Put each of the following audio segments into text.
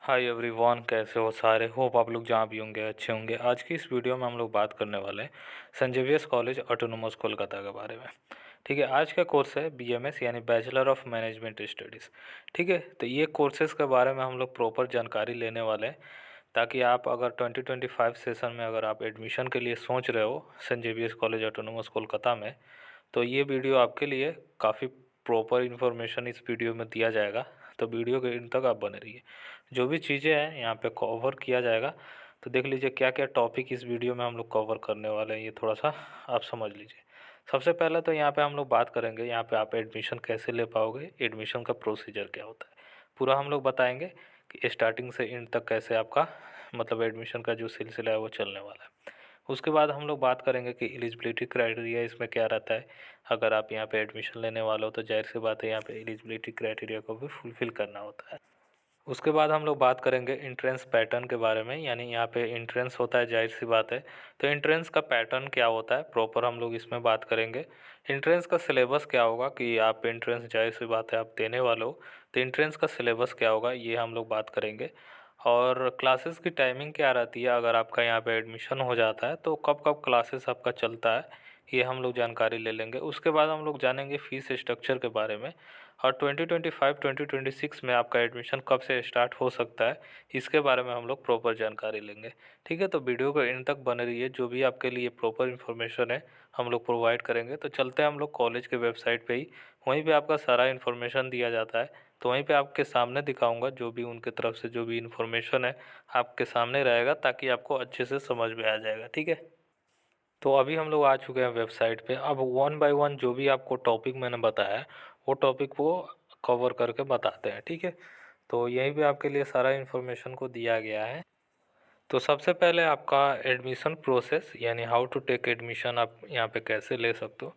Hi everyone, कैसे हो सारे। होप आप लोग जहाँ भी होंगे अच्छे होंगे। आज की इस वीडियो में हम लोग बात करने वाले हैं Saint Xavier's college autonomous Kolkata के बारे में। ठीक है, आज का कोर्स है बीएमएस यानी बैचलर ऑफ मैनेजमेंट स्टडीज़। ठीक है, तो ये कोर्सेज़ के बारे में हम लोग प्रॉपर जानकारी लेने वाले हैं, ताकि आप अगर 2025 सेशन में अगर आप एडमिशन के लिए सोच रहे हो Saint Xavier's college autonomous Kolkata में, तो ये वीडियो आपके लिए काफ़ी प्रॉपर इन्फॉर्मेशन इस वीडियो में दिया जाएगा। तो वीडियो के एंड तक आप बने रहिए। जो भी चीज़ें हैं यहाँ पे कवर किया जाएगा, तो देख लीजिए क्या क्या टॉपिक इस वीडियो में हम लोग कवर करने वाले हैं, ये थोड़ा सा आप समझ लीजिए। सबसे पहले तो यहाँ पे हम लोग बात करेंगे यहाँ पे आप एडमिशन कैसे ले पाओगे, एडमिशन का प्रोसीजर क्या होता है, पूरा हम लोग बताएंगे कि स्टार्टिंग से एंड तक कैसे आपका मतलब एडमिशन का जो सिलसिला है वो चलने वाला है। उसके बाद हम लोग बात करेंगे कि एलिजिबिलिटी क्राइटेरिया इसमें क्या रहता है। अगर आप यहाँ पे एडमिशन लेने वाले हो तो जाहिर सी बात है यहाँ पे एलिजिबिलिटी क्राइटेरिया को भी फुलफ़िल करना होता है। उसके बाद हम लोग बात करेंगे एंट्रेंस पैटर्न के बारे में, यानी यहाँ पे एंट्रेंस होता है, जाहिर सी बात है। तो एंट्रेंस का पैटर्न क्या होता है प्रॉपर हम लोग इसमें बात करेंगे। एंट्रेंस का सिलेबस क्या होगा कि आप एंट्रेंस जाहिर सी बात है आप देने वाले हो, तो एंट्रेंस का सिलेबस क्या होगा ये हम लोग बात करेंगे। और क्लासेस की टाइमिंग क्या रहती है अगर आपका यहाँ पे एडमिशन हो जाता है तो कब कब क्लासेस आपका चलता है, ये हम लोग जानकारी ले लेंगे। उसके बाद हम लोग जानेंगे फ़ीस स्ट्रक्चर के बारे में, और 2025-2026 में आपका एडमिशन कब से स्टार्ट हो सकता है इसके बारे में हम लोग प्रॉपर जानकारी लेंगे। ठीक है, तो वीडियो को एंड तक बने रहिए, जो भी आपके लिए प्रॉपर इन्फॉर्मेशन है हम लोग प्रोवाइड करेंगे। तो चलते हैं हम लोग कॉलेज के वेबसाइट पे ही, वहीं पे आपका सारा इन्फॉर्मेशन दिया जाता है। तो वहीं पे आपके सामने दिखाऊंगा, जो भी उनके तरफ से जो भी इन्फॉर्मेशन है आपके सामने रहेगा, ताकि आपको अच्छे से समझ में आ जाएगा। ठीक है, तो अभी हम लोग आ चुके हैं वेबसाइट पे। अब वन बाय वन जो भी आपको टॉपिक मैंने बताया है वो टॉपिक को कवर करके बताते हैं। ठीक है, तो यहीं पे आपके लिए सारा इन्फॉर्मेशन को दिया गया है। तो सबसे पहले आपका एडमिशन प्रोसेस यानी हाउ टू टेक एडमिशन आप यहाँ पे कैसे ले सकते हो।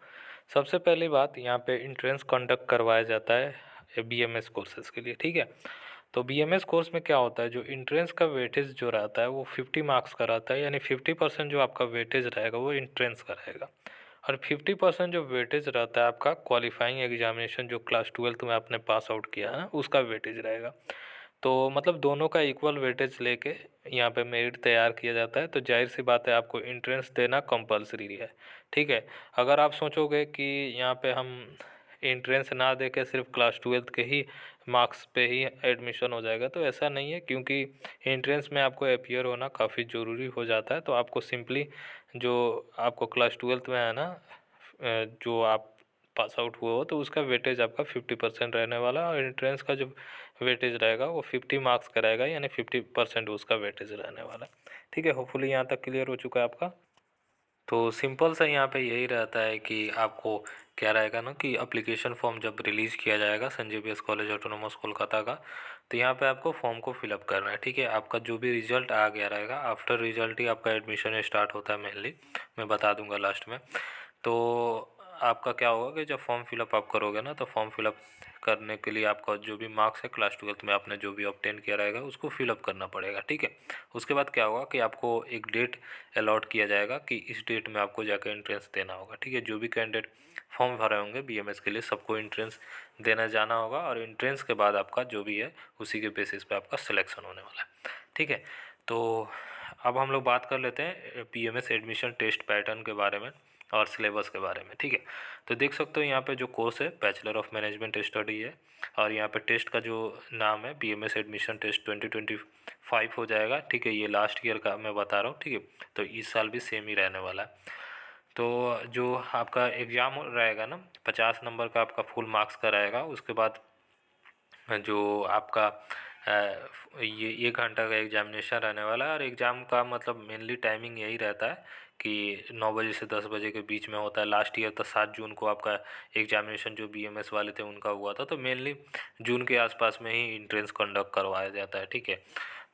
सबसे पहली बात, यहाँ पे इंट्रेंस कंडक्ट करवाया जाता है बीएमएस कोर्सेज़ के लिए। ठीक है, तो बीएमएस कोर्स में क्या होता है, जो इंट्रेंस का वेटेज जो रहता है वो 50 मार्क्स का रहता है, यानी 50% जो आपका वेटेज रहेगा वो इंट्रेंस का रहेगा। और 50% जो वेटेज रहता है आपका क्वालिफाइंग एग्जामिनेशन जो क्लास 12th में आपने पास आउट किया है उसका वेटेज रहेगा। तो मतलब दोनों का इक्वल वेटेज लेके यहाँ पे मेरिट तैयार किया जाता है। तो जाहिर सी बात है आपको एंट्रेंस देना कंपलसरी है। ठीक है, अगर आप सोचोगे कि यहाँ पे हम एंट्रेंस ना दे के सिर्फ क्लास 12th के ही मार्क्स पे ही एडमिशन हो जाएगा, तो ऐसा नहीं है, क्योंकि एंट्रेंस में आपको अपीयर होना काफ़ी ज़रूरी हो जाता है। तो आपको सिंपली जो आपको क्लास 12th में है ना, जो आप पास आउट हुए हो तो उसका वेटेज आपका 50% रहने वाला है, और एंट्रेंस का जो वेटेज रहेगा वो 50 मार्क्स का रहेगा, यानी 50% उसका वेटेज रहने वाला है। ठीक है, होपफुली यहाँ तक क्लियर हो चुका है आपका। तो सिंपल सा यहाँ पे यही रहता है कि आपको क्या रहेगा ना कि अप्लीकेशन फॉर्म जब रिलीज़ किया जाएगा Saint Xavier's college autonomous Kolkata का, तो यहाँ पे आपको फॉर्म को फिलअप करना है। ठीक है, आपका जो भी रिजल्ट आ गया रहेगा, आफ्टर रिजल्ट ही आपका एडमिशन स्टार्ट होता है मेनली, मैं बता दूंगा लास्ट में। तो आपका क्या होगा कि जब फॉर्म फिलअप आप करोगे ना, तो फॉर्म फिलअप करने के लिए आपका जो भी मार्क्स है क्लास 12th में आपने जो भी ऑब्टेन किया रहेगा उसको फिलअप करना पड़ेगा। ठीक है, उसके बाद क्या होगा कि आपको एक डेट अलॉट किया जाएगा कि इस डेट में आपको जाकर एंट्रेंस देना होगा। ठीक है, जो भी कैंडिडेट फॉर्म भरे होंगे बीएमएस के लिए सबको एंट्रेंस देना जाना होगा, और एंट्रेंस के बाद आपका जो भी है उसी के बेसिस पे आपका सिलेक्शन होने वाला है। ठीक है, तो अब हम लोग बात कर लेते हैं बीएमएस एडमिशन टेस्ट पैटर्न के बारे में और सिलेबस के बारे में। ठीक है, तो देख सकते हो यहाँ पे जो कोर्स है बैचलर ऑफ मैनेजमेंट स्टडी है, और यहाँ पे टेस्ट का जो नाम है बीएमएस एडमिशन टेस्ट 2025 हो जाएगा। ठीक है, ये लास्ट ईयर का मैं बता रहा हूँ। ठीक है, तो इस साल भी सेम ही रहने वाला है। तो जो आपका एग्ज़ाम रहेगा ना, 50 नंबर का आपका फुल मार्क्स का रहेगा। उसके बाद जो आपका ये 1 घंटा का एग्जामिनेशन रहने वाला है, और एग्ज़ाम का मतलब मेनली टाइमिंग यही रहता है कि 9 बजे से 10 बजे के बीच में होता है। लास्ट ईयर तो 7 जून को आपका एग्जामिनेशन जो बीएमएस वाले थे उनका हुआ था, तो मेनली जून के आसपास में ही इंट्रेंस कंडक्ट करवाया जाता है। ठीक है,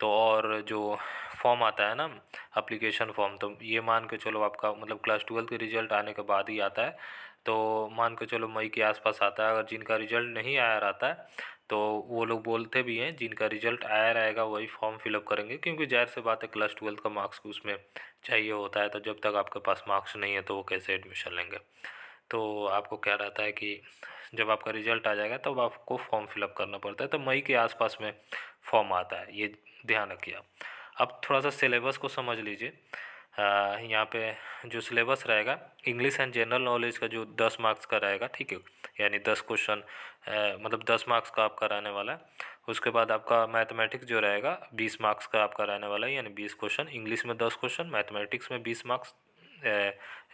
तो और जो फॉर्म आता है ना अप्लीकेशन फॉर्म, तो ये मान के चलो आपका मतलब क्लास 12 के रिजल्ट आने के बाद ही आता है। तो मान के चलो मई के आसपास आता है। अगर जिनका रिजल्ट नहीं आया रहता है तो वो लोग बोलते भी हैं जिनका रिजल्ट आया रहेगा वही फॉर्म फिलअप करेंगे, क्योंकि जाहिर सी बात है क्लास 12 का मार्क्स उसमें चाहिए होता है। तो जब तक आपके पास मार्क्स नहीं है तो वो कैसे एडमिशन लेंगे। तो आपको क्या रहता है कि जब आपका रिजल्ट आ जाएगा तब आपको फॉर्म फिलअप करना पड़ता है, तो मई के आसपास में फॉर्म आता है, ये ध्यान रखिए आप। अब थोड़ा सा सिलेबस को समझ लीजिए। यहाँ पे जो सिलेबस रहेगा, इंग्लिश एंड जनरल नॉलेज का जो 10 मार्क्स का रहेगा, ठीक है, यानी 10 क्वेश्चन, मतलब 10 मार्क्स का आपका रहने वाला है। उसके बाद आपका मैथमेटिक्स जो रहेगा 20 मार्क्स का आपका रहने वाला है, यानी 20 क्वेश्चन, इंग्लिश में 10 क्वेश्चन, मैथमेटिक्स में 20 मार्क्स,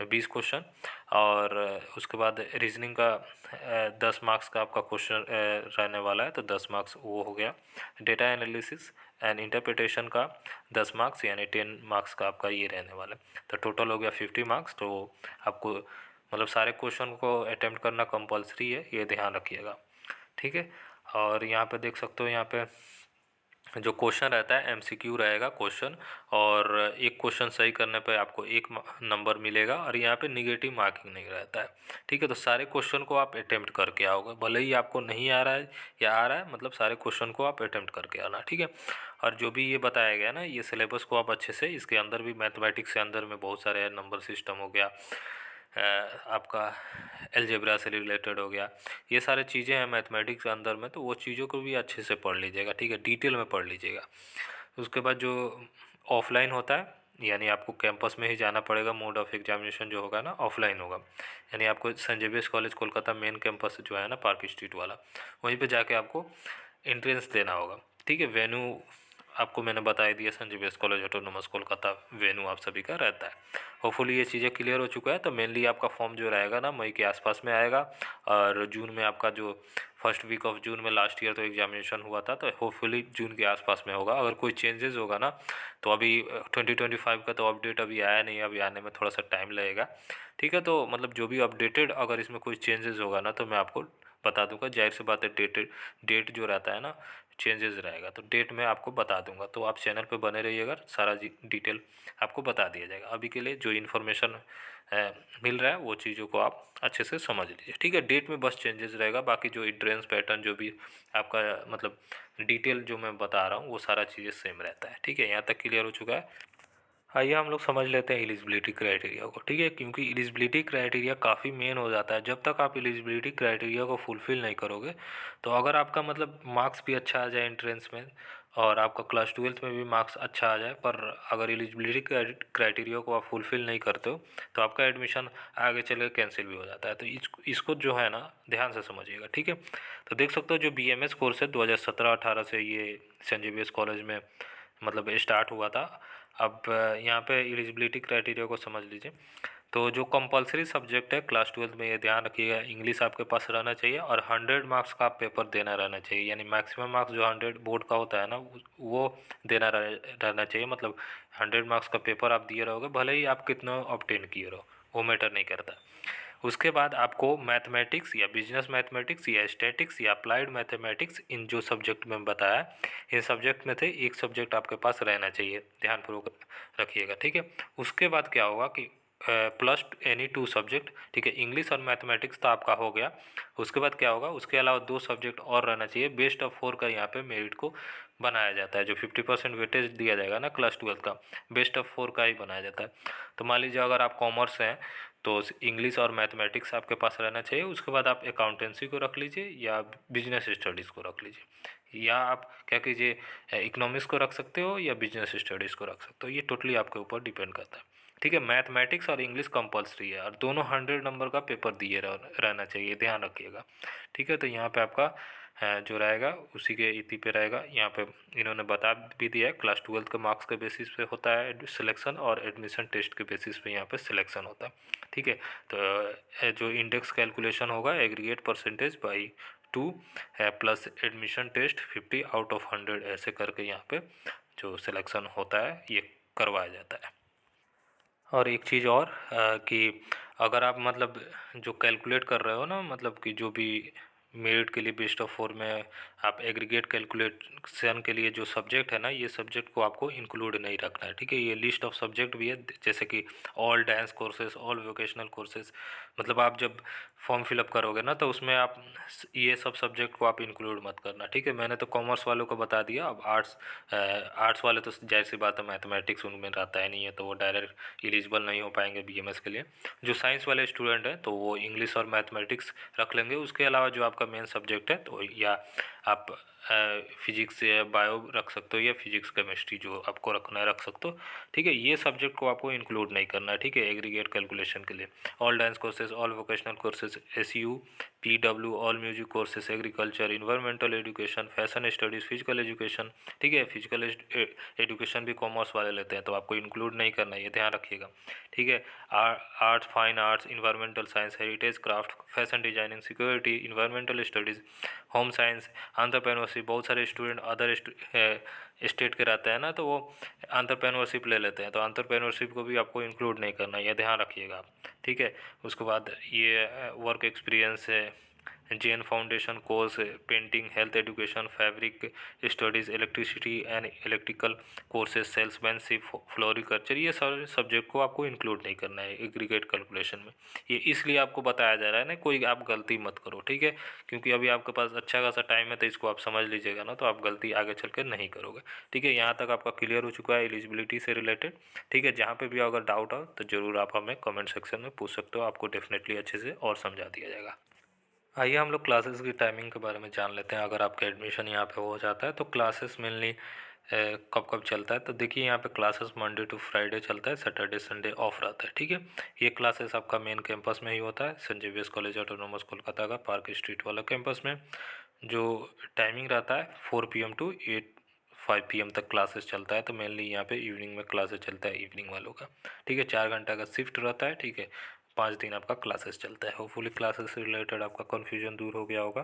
20 क्वेश्चन। और उसके बाद रीजनिंग का 10 मार्क्स का आपका क्वेश्चन रहने वाला है, तो 10 मार्क्स वो हो गया। डेटा एनालिसिस एंड इंटरप्रिटेशन का 10 मार्क्स, यानी 10 मार्क्स का आपका ये रहने वाला है, तो टोटल हो गया 50 मार्क्स। तो आपको मतलब सारे क्वेश्चन को अटेम्प्ट करना कंपलसरी है, ये ध्यान रखिएगा, ठीक है। और यहाँ पे देख सकते हो, यहाँ पे जो क्वेश्चन रहता है एमसीक्यू रहेगा क्वेश्चन, और एक क्वेश्चन सही करने पे आपको एक नंबर मिलेगा, और यहाँ पे निगेटिव मार्किंग नहीं रहता है, ठीक है। तो सारे क्वेश्चन को आप अटेम्प्ट करके आओगे, भले ही आपको नहीं आ रहा है या आ रहा है, मतलब सारे क्वेश्चन को आप अटेम्प्ट करके आना, ठीक है। और जो भी ये बताया गया ना, ये सिलेबस को आप अच्छे से, इसके अंदर भी मैथमेटिक्स के अंदर में बहुत सारे नंबर सिस्टम हो गया, आपका अलजेब्रा से रिलेटेड हो गया, ये सारी चीज़ें हैं मैथमेटिक्स के अंदर में, तो वो चीज़ों को भी अच्छे से पढ़ लीजिएगा, ठीक है, डिटेल में पढ़ लीजिएगा। उसके बाद जो ऑफलाइन होता है, यानी आपको कैंपस में ही जाना पड़ेगा, मोड ऑफ एग्जामिनेशन जो होगा ना ऑफलाइन होगा, यानी आपको Saint Xavier's college Kolkata main campus जो है ना, पार्क स्ट्रीट वाला, वहीं पे जाके आपको एंट्रेंस देना होगा, ठीक है। वेन्यू आपको मैंने बता ही दिया, Saint Xavier's college autonomous Kolkata venue आप सभी का रहता है। होपफुली ये चीज़ें क्लियर हो चुका है। तो मेनली आपका फॉर्म जो रहेगा ना मई के आसपास में आएगा, और जून में आपका जो फर्स्ट वीक ऑफ जून में लास्ट ईयर तो एग्जामिनेशन हुआ था, तो होपफुली जून के आसपास में होगा। अगर कोई चेंजेस होगा ना, तो अभी 2025 का तो अपडेट अभी आया नहीं, अभी आने में थोड़ा सा टाइम लगेगा, ठीक है। तो मतलब जो भी अपडेटेड, अगर इसमें कोई चेंजेस होगा ना, तो मैं आपको बता दूंगा। जाहिर सी बात है, डेट जो रहता है ना, चेंजेस रहेगा, तो डेट में आपको बता दूंगा। तो आप चैनल पे बने रहिएगा, सारा डिटेल आपको बता दिया जाएगा। अभी के लिए जो इन्फॉर्मेशन मिल रहा है वो चीज़ों को आप अच्छे से समझ लीजिए, ठीक है। डेट में बस चेंजेस रहेगा, बाकी जो एंट्रेंस पैटर्न जो भी आपका मतलब डिटेल जो मैं बता रहा हूँ वो सारा चीज़ें सेम रहता है, ठीक है। यहाँ तक क्लियर हो चुका है। आइए हम लोग समझ लेते हैं एलिजिबिलिटी क्राइटेरिया को, ठीक है, क्योंकि एलिजिबिलिटी क्राइटेरिया काफ़ी मेन हो जाता है। जब तक आप एलिजिबिलिटी क्राइटेरिया को फुलफ़िल नहीं करोगे, तो अगर आपका मतलब मार्क्स भी अच्छा आ जाए एंट्रेंस में, और आपका क्लास 12th में भी मार्क्स अच्छा आ जाए, पर अगर एलिजिबिलिटी क्राइटेरिया को आप फुलफ़िल नहीं करते हो, तो आपका एडमिशन आगे चले कैंसिल भी हो जाता है। तो इसको जो है ना ध्यान से समझिएगा, ठीक है। तो देख सकते हो जो बीएमएस कोर्स है 2017-18 से ये सेंट जेवियर्स कॉलेज में मतलब स्टार्ट हुआ था। अब यहाँ पे एलिजिबिलिटी क्राइटेरिया को समझ लीजिए। तो जो कंपलसरी सब्जेक्ट है क्लास 12th में, ये ध्यान रखिएगा, इंग्लिश आपके पास रहना चाहिए, और 100 मार्क्स का आप पेपर देना रहना चाहिए, यानी मैक्सिमम मार्क्स जो 100 बोर्ड का होता है ना, वो देना रहना चाहिए। मतलब 100 मार्क्स का पेपर आप दिए रहोगे, भले ही आप कितना ऑब्टेन किए रहो, वो मैटर नहीं करता। उसके बाद आपको मैथमेटिक्स या बिजनेस मैथमेटिक्स या स्टैटिक्स या अप्लाइड मैथमेटिक्स, इन जो सब्जेक्ट में बताया, इन सब्जेक्ट में से एक सब्जेक्ट आपके पास रहना चाहिए, ध्यानपूर्वक रखिएगा, ठीक है। उसके बाद क्या होगा कि प्लस एनी 2 सब्जेक्ट, ठीक है, इंग्लिश और मैथमेटिक्स तो आपका हो गया। उसके बाद क्या होगा, उसके अलावा 2 सब्जेक्ट और रहना चाहिए। बेस्ट ऑफ 4 का यहाँ पे मेरिट को बनाया जाता है, जो 50% वेटेज दिया जाएगा ना क्लास 12 का, बेस्ट ऑफ 4 का ही बनाया जाता है। तो मान लीजिए अगर आप कॉमर्स हैं, तो इंग्लिश और मैथमेटिक्स आपके पास रहना चाहिए। उसके बाद आप अकाउंटेंसी को रख लीजिए, या बिजनेस स्टडीज़ को रख लीजिए, या आप क्या कीजिए, इकोनॉमिक्स को रख सकते हो या बिजनेस स्टडीज़ को रख सकते हो, ये टोटली आपके ऊपर डिपेंड करता है, ठीक है। मैथमेटिक्स और इंग्लिश कंपलसरी है, और दोनों 100 नंबर का पेपर दिए रहना चाहिए, ध्यान रखिएगा, ठीक है। तो यहाँ पे आपका जो रहेगा उसी के इति पे रहेगा। यहाँ पे इन्होंने बता भी दिया है, क्लास 12 के मार्क्स के बेसिस पे होता है सिलेक्शन, और एडमिशन टेस्ट के बेसिस पे यहाँ पे सिलेक्शन होता है, ठीक है। तो जो इंडेक्स कैलकुलेशन होगा, aggregate percentage by 2 plus admission test 50 out of 100, ऐसे करके यहाँ पे जो सिलेक्शन होता है ये करवाया जाता है। और एक चीज़ और कि अगर आप मतलब जो कैलकुलेट कर रहे हो ना, मतलब कि जो भी मेरिट के लिए बेस्ट ऑफ 4 में आप एग्रीगेट कैलकुलेशन के लिए जो सब्जेक्ट है ना, ये सब्जेक्ट को आपको इंक्लूड नहीं रखना है, ठीक है। ये लिस्ट ऑफ सब्जेक्ट भी है, जैसे कि all dance courses, all vocational courses, मतलब आप जब फॉर्म फिलअप करोगे ना तो उसमें आप ये सब सब्जेक्ट को आप इंक्लूड मत करना, ठीक है। मैंने तो कॉमर्स वालों को बता दिया। अब आर्ट्स वाले तो जाहिर सी बात है, मैथमेटिक्स उनमें रहता है नहीं है, तो वो डायरेक्ट एलिजिबल नहीं हो पाएंगे बीएमएस के लिए। जो साइंस वाले स्टूडेंट हैं तो वो इंग्लिश और मैथमेटिक्स रख लेंगे। उसके अलावा जो आपका मेन सब्जेक्ट है तो या आप फिजिक्स या बायो रख सकते हो, या फिजिक्स केमिस्ट्री जो आपको रखना है रख सकते हो, ठीक है। ये सब्जेक्ट को आपको इंक्लूड नहीं करना है, ठीक है, एग्रीगेट कैलकुलेशन के लिए। All dance courses, all vocational courses, SU, PW, all music courses, agriculture, environmental education, fashion studies, physical education, ठीक है। फिजिकल एजुकेशन भी कॉमर्स वाले लेते हैं, तो आपको इंक्लूड नहीं करना है, ये ध्यान रखिएगा, ठीक है। Arts, fine arts, environmental science, heritage craft, fashion designing, security, environmental studies, home science, entrepreneurship. बहुत सारे स्टूडेंट अदर स्टेट के रहते हैं ना, तो वो एंटरप्रेन्योरशिप ले लेते हैं, तो एंटरप्रेन्योरशिप को भी आपको इंक्लूड नहीं करना, ये ध्यान रखिएगा आप, ठीक है। उसके बाद ये वर्क एक्सपीरियंस है, Jain foundation course, painting, health education, fabric studies, electricity and electrical courses, salesmanship, floriculture, ये सारे सब्जेक्ट को आपको इंक्लूड नहीं करना है एग्रीगेट कैलकुलेशन में। ये इसलिए आपको बताया जा रहा है ना, कोई आप गलती मत करो, ठीक है, क्योंकि अभी आपके पास अच्छा खासा टाइम है, तो इसको आप समझ लीजिएगा ना, तो आप गलती आगे चल कर नहीं करोगे, ठीक है। यहाँ तक आपका क्लियर हो चुका है एलिजिबिलिटी से रिलेटेड, ठीक है। जहाँ पे भी अगर डाउट हो तो ज़रूर आप हमें कमेंट सेक्शन में पूछ सकते हो, आपको डेफिनेटली अच्छे से और समझा दिया जाएगा। आइए हम लोग क्लासेस की टाइमिंग के बारे में जान लेते हैं। अगर आपका एडमिशन यहाँ पे हो जाता है तो क्लासेस मेनली कब कब चलता है, तो देखिए यहाँ पे क्लासेस मंडे टू फ्राइडे चलता है, सैटरडे संडे ऑफ रहता है, ठीक है। ये क्लासेस आपका मेन कैंपस में ही होता है, Saint Xavier's college autonomous Kolkata का पार्क स्ट्रीट वाला कैंपस में। जो टाइमिंग रहता है 4 PM टू 5 PM तक क्लासेस चलता है, तो मेनली यहाँ पे इवनिंग में क्लासेस चलता है इवनिंग वालों का, ठीक है। 4 घंटा का शिफ्ट रहता है, ठीक है। 5 दिन आपका क्लासेस चलता है। होपफुली क्लासेस से रिलेटेड आपका कन्फ्यूजन दूर हो गया होगा।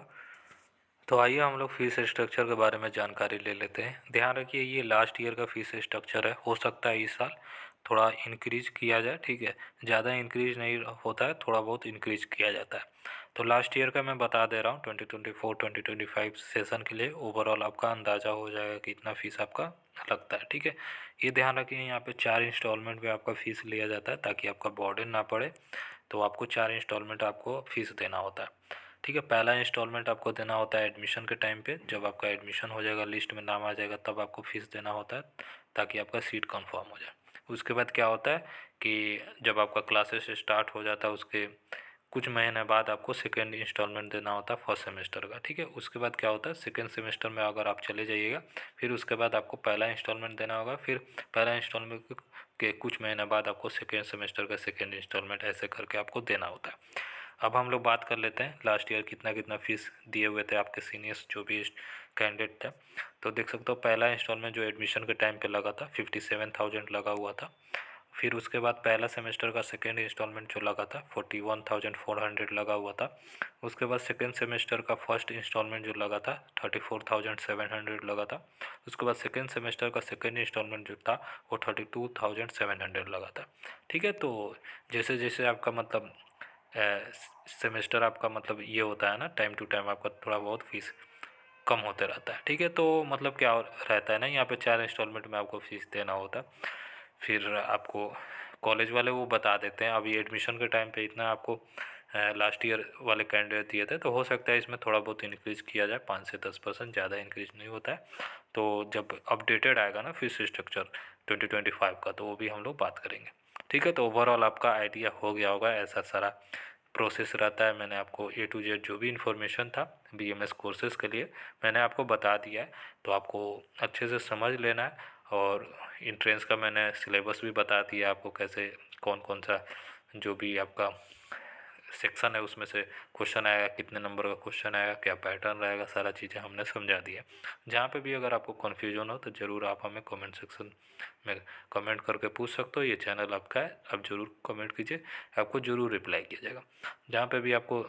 तो आइए हम लोग फीस स्ट्रक्चर के बारे में जानकारी ले लेते हैं। ध्यान रखिए ये लास्ट ईयर का फीस स्ट्रक्चर है, हो सकता है इस साल थोड़ा इंक्रीज किया जाए, ठीक है। ज़्यादा इंक्रीज नहीं होता है, थोड़ा बहुत इंक्रीज किया जाता है। तो लास्ट ईयर का मैं बता दे रहा हूँ, 2024-2025 सेशन के लिए ओवरऑल आपका अंदाज़ा हो जाएगा कि इतना फ़ीस आपका लगता है, ठीक है। ये ध्यान रखिए यहाँ पे 4 इंस्टॉलमेंट में आपका फ़ीस लिया जाता है, ताकि आपका बर्डन ना पड़े, तो आपको 4 इंस्टॉलमेंट आपको फ़ीस देना होता है, ठीक है। पहला इंस्टॉलमेंट आपको देना होता है एडमिशन के टाइम पे, जब आपका एडमिशन हो जाएगा, लिस्ट में नाम आ जाएगा, तब आपको फ़ीस देना होता है, ताकि आपका सीट कंफर्म हो जाए। उसके बाद क्या होता है कि जब आपका क्लासेस स्टार्ट हो जाता है, उसके कुछ महीने बाद आपको सेकेंड इंस्टॉलमेंट देना होता है फर्स्ट सेमेस्टर का, ठीक है। उसके बाद क्या होता है, सेकेंड सेमेस्टर में अगर आप चले जाइएगा, फिर उसके बाद आपको पहला इंस्टॉलमेंट देना होगा, फिर पहला इंस्टॉलमेंट के कुछ महीने बाद आपको सेकेंड सेमेस्टर का सेकेंड इंस्टॉलमेंट, ऐसे करके आपको देना होता है। अब हम लोग बात कर लेते हैं लास्ट ईयर कितना कितना फ़ीस दिए हुए थे आपके सीनियर्स जो भी कैंडिडेट थे। तो देख सकते हो पहला इंस्टॉलमेंट जो एडमिशन के टाइम पे लगा था 57,000 लगा हुआ था। फिर उसके बाद पहला सेमेस्टर का सेकेंड इंस्टॉलमेंट जो लगा था 41,400 लगा हुआ था। उसके बाद सेकेंड सेमेस्टर का फर्स्ट इंस्टॉलमेंट जो लगा था 34,700 लगा था। उसके बाद सेकेंड सेमेस्टर का सेकेंड इंस्टॉलमेंट जो था वो 32,700 लगा था, ठीक है। तो जैसे जैसे आपका मतलब सेमेस्टर आपका मतलब ये होता है ना, टाइम टू टाइम आपका थोड़ा बहुत फीस कम होते रहता है, ठीक है। तो मतलब क्या रहता है ना, यहाँ पे 4 इंस्टॉलमेंट में आपको फीस देना होता है। फिर आपको कॉलेज वाले वो बता देते हैं, अभी एडमिशन के टाइम पे इतना आपको लास्ट ईयर वाले कैंडिडेट दिए थे, तो हो सकता है इसमें थोड़ा बहुत इंक्रीज़ किया जाए, 5 से 10%, ज़्यादा इंक्रीज नहीं होता है। तो जब अपडेटेड आएगा ना फीस स्ट्रक्चर 2025 का, तो वो भी हम लोग बात करेंगे, ठीक है। तो ओवरऑल आपका आइडिया हो गया होगा, ऐसा सारा प्रोसेस रहता है। मैंने आपको A to Z जो भी इन्फॉर्मेशन था BMS कोर्सेज़ के लिए मैंने आपको बता दिया है, तो आपको अच्छे से समझ लेना है। और इंट्रेंस का मैंने सिलेबस भी बता दिया आपको, कैसे कौन कौन सा जो भी आपका सेक्शन है उसमें से क्वेश्चन आएगा, कितने नंबर का क्वेश्चन आएगा, क्या पैटर्न रहेगा, सारा चीज़ें हमने समझा दिया। जहाँ पे भी अगर आपको कन्फ्यूजन हो तो ज़रूर आप हमें कमेंट सेक्शन में कमेंट करके पूछ सकते हो। ये चैनल आपका है, आप ज़रूर कमेंट कीजिए, आपको ज़रूर रिप्लाई किया जाएगा। जहाँ पे भी आपको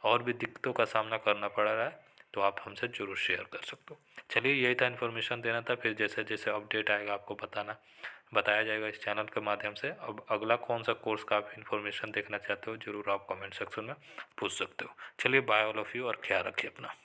और भी दिक्कतों का सामना करना पड़ रहा है तो आप हमसे ज़रूर शेयर कर सकते हो। चलिए, यही था इन्फॉर्मेशन देना था। फिर जैसे जैसे अपडेट आएगा आपको बताया जाएगा इस चैनल के माध्यम से। अब अगला कौन सा कोर्स का आप इन्फॉर्मेशन देखना चाहते हो, ज़रूर आप कमेंट सेक्शन में पूछ सकते हो। चलिए, बाय ऑल ऑफ़ यू और ख्याल रखिए अपना।